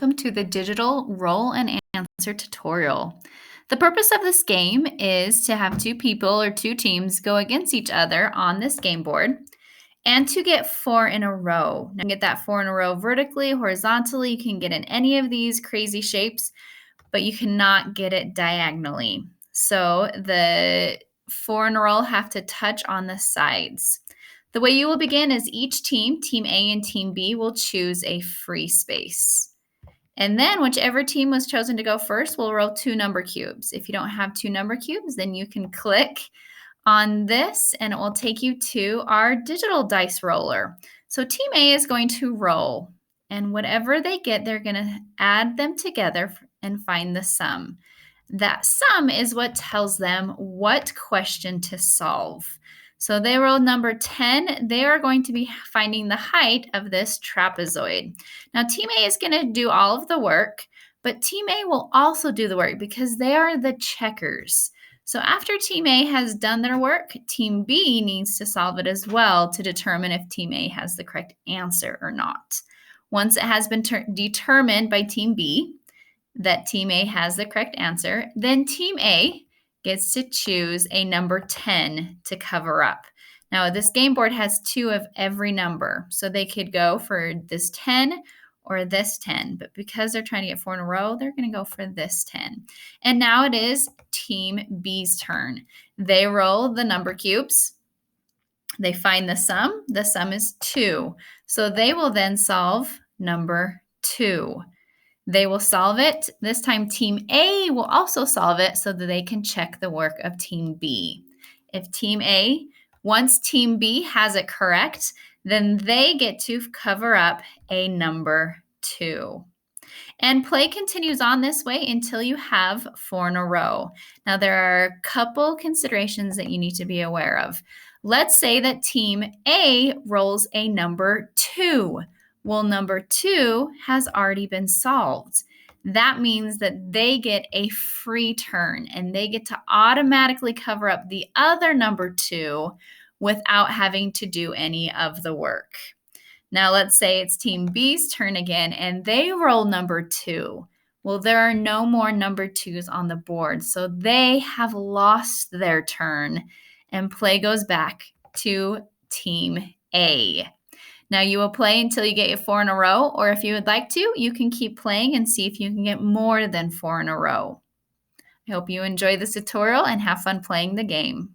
Welcome to the digital roll and answer tutorial. The purpose of this game is to have two people or two teams go against each other on this game board and to get 4 in a row. Now, you can get that 4 in a row vertically, horizontally. You can get in any of these crazy shapes, but you cannot get it diagonally. So the 4 in a row have to touch on the sides. The way you will begin is each team, Team A and Team B, will choose a free space. And then whichever team was chosen to go first will roll 2 number cubes. If you don't have 2 number cubes, then you can click on this and it will take you to our digital dice roller. So Team A is going to roll, and whatever they get, they're going to add them together and find the sum. That sum is what tells them what question to solve. So they rolled number 10. They are going to be finding the height of this trapezoid. Now, Team A is going to do all of the work, but Team A will also do the work because they are the checkers. So after Team A has done their work, Team B needs to solve it as well to determine if Team A has the correct answer or not. Once it has been determined by Team B that Team A has the correct answer, then Team A gets to choose a number 10 to cover up. Now, this game board has 2 of every number, so they could go for this 10 or this 10, but because they're trying to get 4 in a row, they're going to go for this 10. And now it is Team B's turn. They roll the number cubes. They find the sum. The sum is 2. So they will then solve number 2. They will solve it. This time, Team A will also solve it so that they can check the work of Team B. If Team A, once Team B has it correct, then they get to cover up a number 2. And play continues on this way until you have 4 in a row. Now, there are a couple considerations that you need to be aware of. Let's say that Team A rolls a number 2. Well, number 2 has already been solved. That means that they get a free turn and they get to automatically cover up the other number 2 without having to do any of the work. Now, let's say it's Team B's turn again and they roll number 2. Well, there are no more number 2s on the board, so they have lost their turn and play goes back to Team A. Now, you will play until you get your 4 in a row, or if you would like to, you can keep playing and see if you can get more than 4 in a row. I hope you enjoy this tutorial and have fun playing the game.